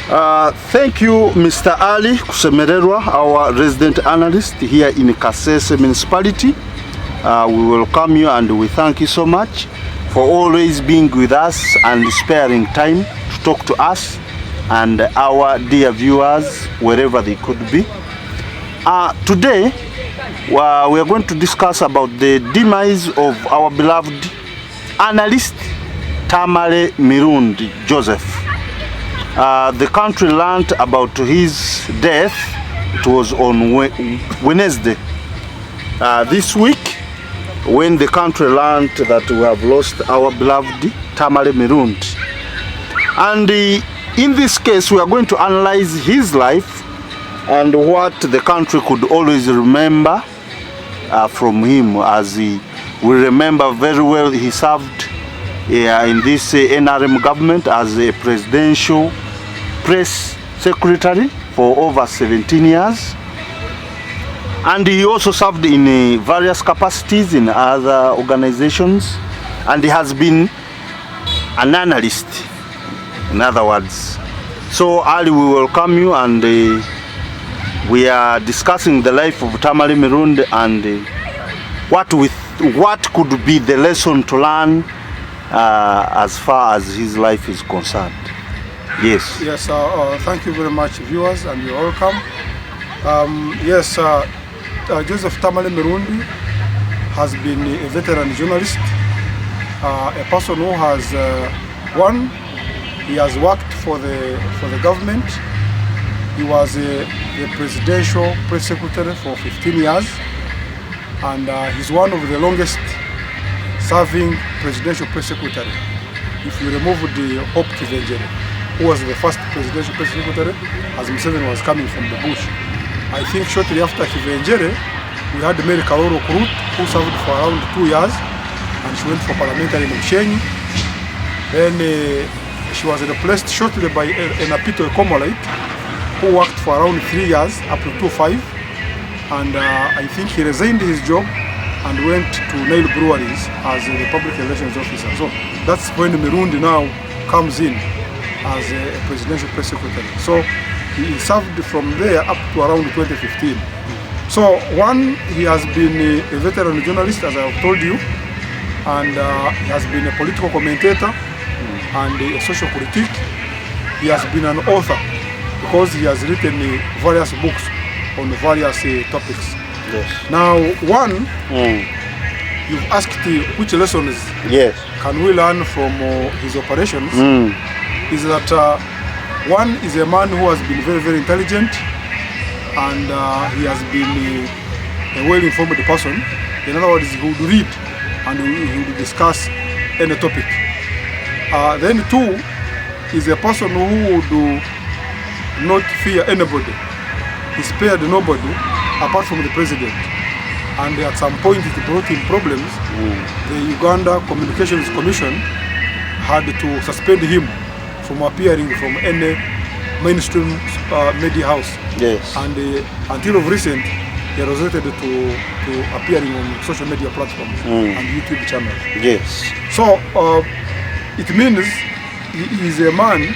Thank you, Mr. Ali Kusemererwa, our resident analyst here in Kasese municipality. We welcome you and we thank you so much for always being with us and sparing time to talk to us and our dear viewers wherever they could be. Today we are going to discuss about the demise of our beloved analyst TAMALE Mirundi Joseph. The country learned about his death. It was on Wednesday this week, when the country learned that we have lost our beloved TAMALE Mirundi. And in this case, we are going to analyze his life and what the country could always remember from him, as we remember very well he served in this NRM government as a presidential press secretary for over 17 years. And he also served in various capacities in other organizations, and he has been an analyst, in other words. So Ali, we welcome you, and we are discussing the life of TAMALE Mirundi and what could be the lesson to learn as far as his life is concerned. Yes. Yes. Thank you very much, viewers, and you're welcome. Joseph TAMALE Mirundi has been a veteran journalist, a person who has he has worked for the government. He was the presidential press secretary for 15 years, and he's one of the longest serving presidential press secretary. If you remove the Hope Kivenjere, who was the first presidential press secretary as Museveni was coming from the bush. I think shortly after Kivenjere, we had Mary Karoro Kurut, who served for around 2 years, and she went for parliamentary in Mshenyi. Then she was replaced shortly by Enapito Komolite, who worked for around 3 years, up to 2005. And I think he resigned his job and went to Nail Breweries as the public relations officer. So that's when Mirundi now comes in as a presidential press secretary. So he served from there up to around 2015. So he has been a veteran journalist, as I have told you, and he has been a political commentator and a social critic. He has been an author because he has written various books on various topics. Yes. Now, you've asked which lessons can we learn from his operations. Is that one is a man who has been very, very intelligent, and he has been a well-informed person. In other words, he would read and he would discuss any topic. Then two is a person who would not fear anybody. He spared nobody apart from the president. And at some point it brought him problems. The Uganda Communications Commission had to suspend him from appearing from any mainstream media house. Yes. And until of recent, he resorted to appearing on social media platforms and YouTube channels. Yes. So it means he is a man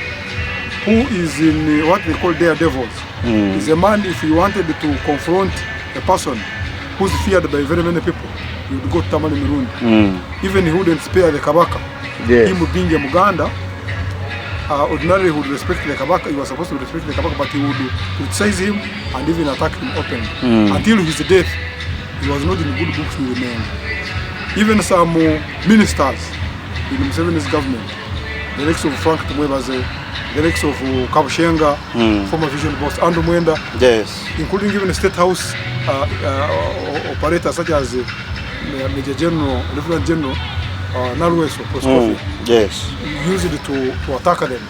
who is in what they call daredevils. He's a man, if he wanted to confront a person who's feared by very many people, he would go to TAMALE Mirundi. Even he wouldn't spare the Kabaka. Yes. Him being a Muganda, ordinarily he would respect the Kabaka. He was supposed to respect the Kabaka, but he would criticize him and even attack him openly. Until his death, he was not in good books with the men. Even some ministers in Museveni's government, the likes of Frank Tumwebaze, the likes of Kabushenga, former vision boss, Andrew Mwenda, yes, including even the state house operators such as Major General, Lieutenant General Nalweso Proskofi, yes, used it to attack them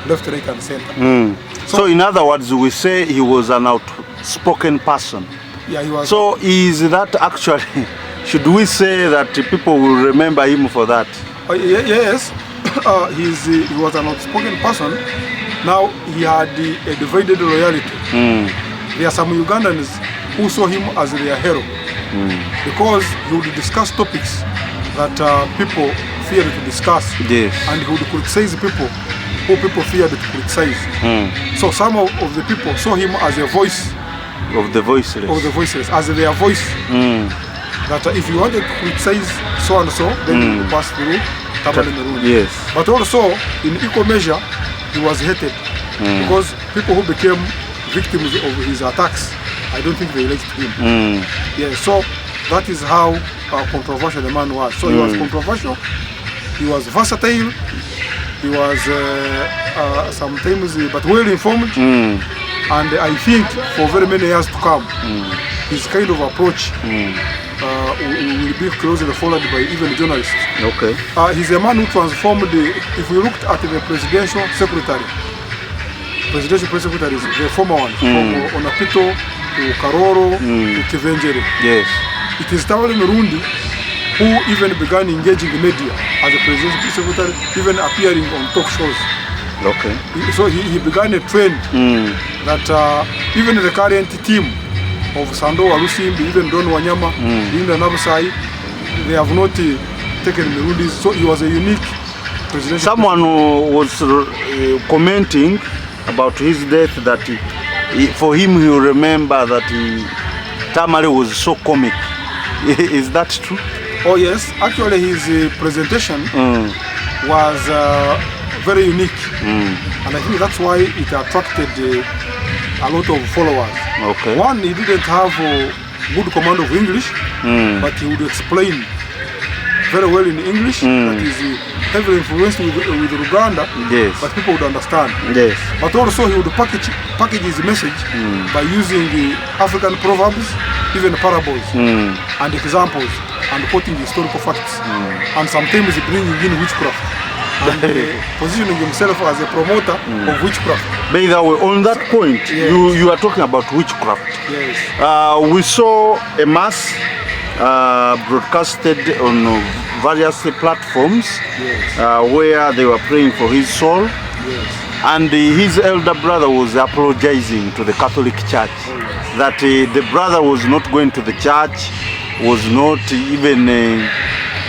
left, right, and center. So in other words, we say he was an outspoken person. Yeah, he was. So is that actually, should we say that people will remember him for that? Yes. He was an outspoken person. Now he had a divided loyalty. There are some Ugandans who saw him as their hero because he would discuss topics that people feared to discuss, yes, and he would criticize people who who people feared to criticize. So some of the people saw him as a voice of the voiceless. Of the voiceless, as their voice. That if you wanted to criticize so and so, then you pass through TAMALE MIRUNDI. Yes. But also, in equal measure, he was hated because people who became victims of his attacks, I don't think they liked him. Yeah, so that is how controversial the man was. So he was controversial, he was versatile, he was sometimes but well informed, and I think for very many years to come, his kind of approach will be closely followed by even journalists. Okay. He's a man who transformed if we looked at the presidential secretary, presidential press secretaries, the former one, from Onapito to Karoro to Kivenjere. Yes. It is TAMALE MIRUNDI who even began engaging the media as a presidential press secretary, even appearing on talk shows. Okay. So he began a trend that even the current team of Sando Walusimbi, even Don Wanyama, Linda Nabusai, they have not taken Mirundi. So he was a unique presidential. Someone was commenting about his death that for him he will remember that TAMALE was so comic. Is that true? Oh yes, actually his presentation was very unique, and I think that's why it attracted a lot of followers. Okay. One, he didn't have good command of English, but he would explain very well in English. That is heavily influenced with Uganda, yes, but people would understand. Yes. But also he would package his message by using the African proverbs, even parables and examples, and quoting historical facts, and sometimes bringing in witchcraft. And positioning himself as a promoter of witchcraft. By the way, on that point, yes, you are talking about witchcraft. Yes. We saw a mass broadcasted on various platforms, yes, where they were praying for his soul. Yes. And his elder brother was apologizing to the Catholic Church, yes, that the brother was not going to the church, was not even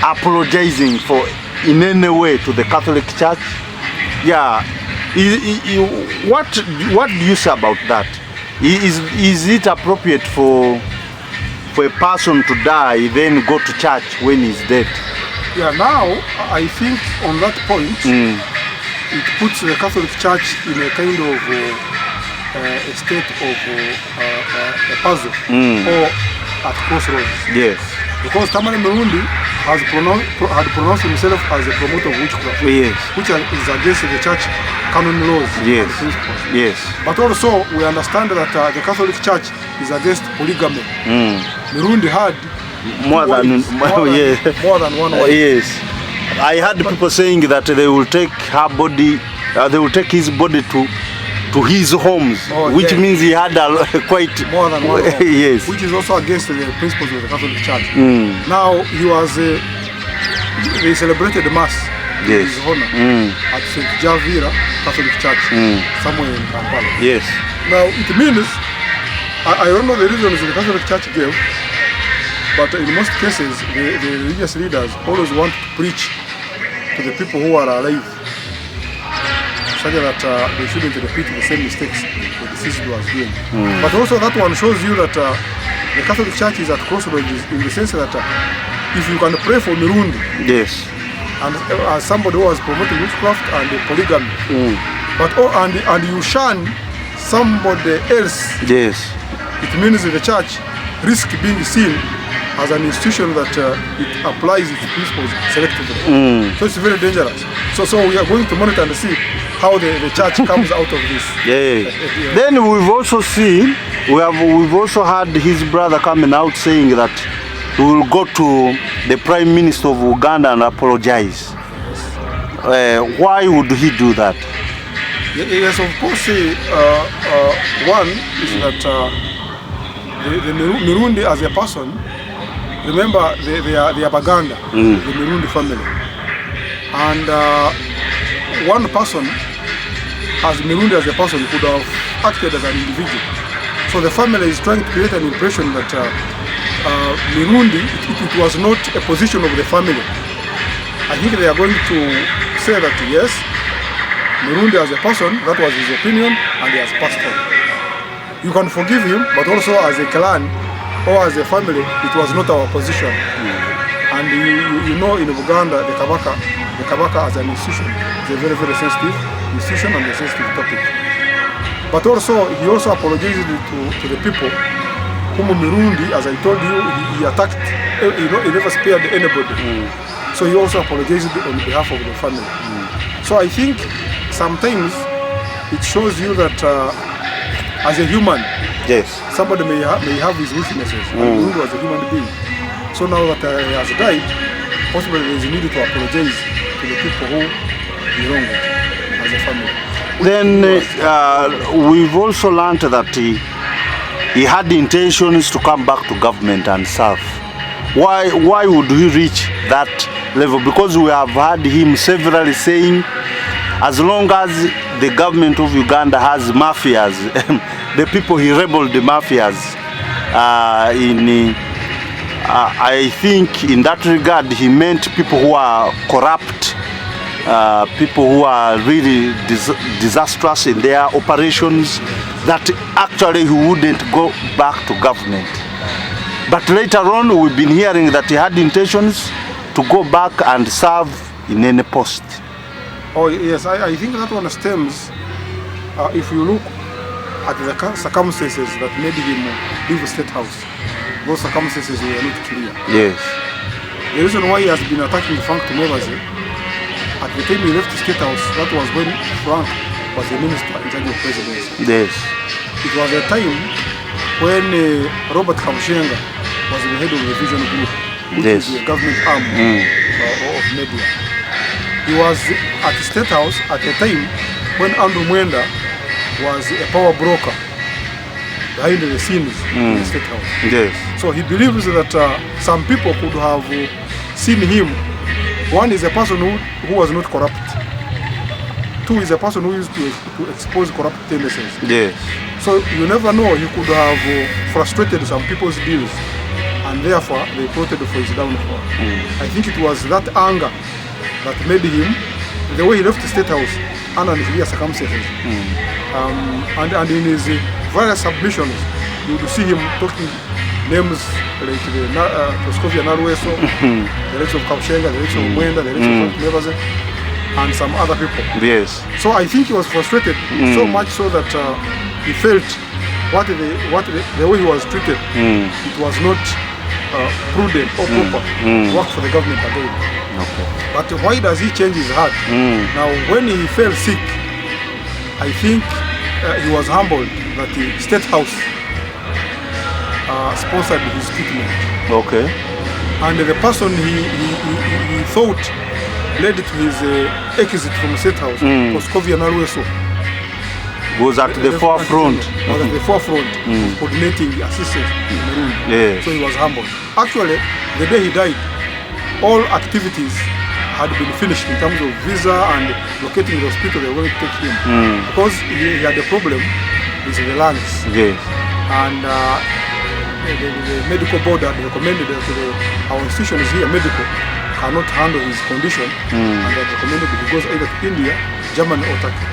apologizing for in any way to the Catholic Church. Yeah. What do you say about that? Is it appropriate for a person to die then go to church when he's dead? Yeah, now I think on that point it puts the Catholic Church in a kind of a state of a puzzle or at crossroads. Yes. Because TAMALE MIRUNDI had pronounced himself as a promoter of witchcraft, yes, which is against the church canon laws, yes, and principles. Yes. But also we understand that the Catholic Church is against polygamy. Mirundi had more than one wife. Yes. I heard people saying that they will take her body, they will take his body to his homes, which means he had quite more than one home, yes, which is also against the principles of the Catholic Church. Now he was they celebrated the mass, yes, in his honor at St. Javira Catholic Church, somewhere in Kampala. Yes. Now it means I don't know the reasons the Catholic Church gave, but in most cases the religious leaders always want to preach to the people who are alive, such that they shouldn't repeat the same mistakes the deceased was doing. But also that one shows you that the Catholic Church is at crossroads in the sense that if you can pray for Mirundi, yes, and as somebody who was promoting witchcraft and polygamy, but and you shun somebody else, yes, it means that the church risks being seen as an institution that it applies its principles selectively. So it's very dangerous. So we are going to monitor and see how the church comes out of this. Yeah. Then we've also seen, we've also had his brother coming out saying that he will go to the Prime Minister of Uganda and apologize. Why would he do that? Yes, of course. One is that the Mirundi as a person, remember they are Baganda, the Mirundi family, and one person as Mirundi as a person could have acted as an individual. So the family is trying to create an impression that Mirundi, it was not a position of the family. I think they are going to say that yes, Mirundi as a person, that was his opinion, and he has passed on. You can forgive him, but also as a clan or as a family, it was not our position. And you know, in Uganda, the Kabaka as an institution is a very, very sensitive institution and a sensitive topic. But also, he also apologized to the people whom Mirundi, as I told you, he attacked, he never spared anybody. So he also apologized on behalf of the family. So I think sometimes it shows you that as a human, yes, somebody may have his weaknesses, and Mirundi was a human being. So now that he has died, possibly there is a need to apologize to the people who he wronged as a family. Then we've also learned that he had intentions to come back to government and serve. Why would he reach that level? Because we have heard him severally saying, as long as the government of Uganda has mafias, the people he rebelled the mafias. I think in that regard he meant people who are corrupt, people who are really disastrous in their operations, that actually he wouldn't go back to government. But later on we've been hearing that he had intentions to go back and serve in any post. Oh yes, I think that one stems, if you look at the circumstances that made him leave the State House. Those circumstances were not clear. Yes. The reason why he has been attacking Frank Tumwebaze, at the time he left the State House, that was when Frank was the minister in charge of presidency. Yes. It was a time when Robert Kamushenga was the head of the Vision Group, which yes, is the government arm of media. He was at the State House at a time when Andrew Mwenda was a power broker behind the scenes in the State House. Yes. So he believes that some people could have seen him. One is a person who was not corrupt. Two is a person who used to expose corrupt tendencies. Yes. So you never know, he could have frustrated some people's deals, and therefore they voted for his downfall. I think it was that anger that made him, the way he left the State House under unclear circumstances. And in his various submissions, you would see him talking names like the Proskovia Narweso, the likes of Kamushenga, the likes of Mwenda, the likes of Frank Tumwebaze, and some other people. Yes. So I think he was frustrated so much so that he felt the way he was treated, it was not prudent or proper to work for the government again. Okay. But why does he change his heart? Now, when he fell sick, I think he was humbled that the State House sponsored his treatment. Okay. And the person he thought led to his exit from the State House, Proskovia Narweso, was at the forefront. Was at the forefront of coordinating the assistance in Burundi. Yes. So he was humbled. Actually, the day he died, all activities had been finished in terms of visa and locating the hospital they were going to take him. Because he had a problem with the lungs. Yes. And the medical board had recommended that our institution is here, medical, cannot handle his condition, and they recommended that he goes either to India, Germany or Turkey.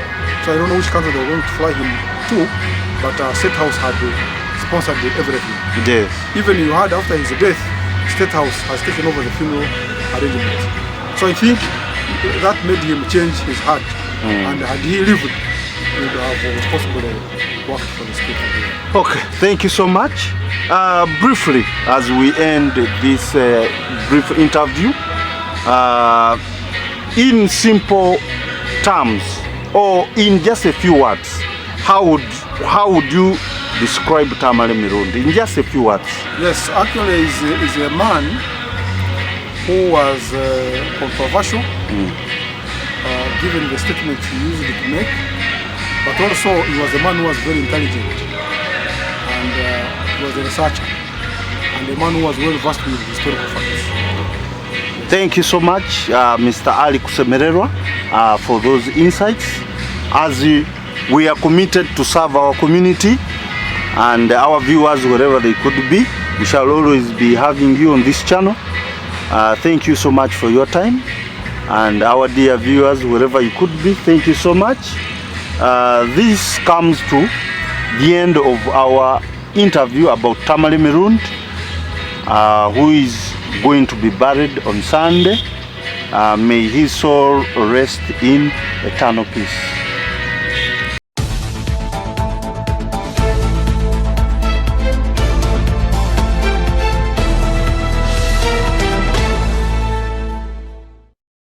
So I don't know which country they were going to fly him to, but State House had sponsored everything. Yes. Even you had after his death, State House has taken over the funeral arrangements. So I think that made him change his heart, and had he lived, he would have possibly worked for the state again. Okay, thank you so much. Briefly, as we end this brief interview, in simple terms, or in just a few words, how would you describe Tamale Mirundi in just a few words? Yes, actually is a man who was controversial, given the statements he used to make, but also he was a man who was very intelligent, and he was a researcher, and a man who was well versed with historical facts. Thank you so much, Mr. Ali Kusemererwa, for those insights. As we are committed to serve our community and our viewers wherever they could be, we shall always be having you on this channel. Thank you so much for your time. And our dear viewers, wherever you could be, thank you so much. This comes to the end of our interview about Tamale Mirundi, who is going to be buried on Sunday. May his soul rest in eternal peace.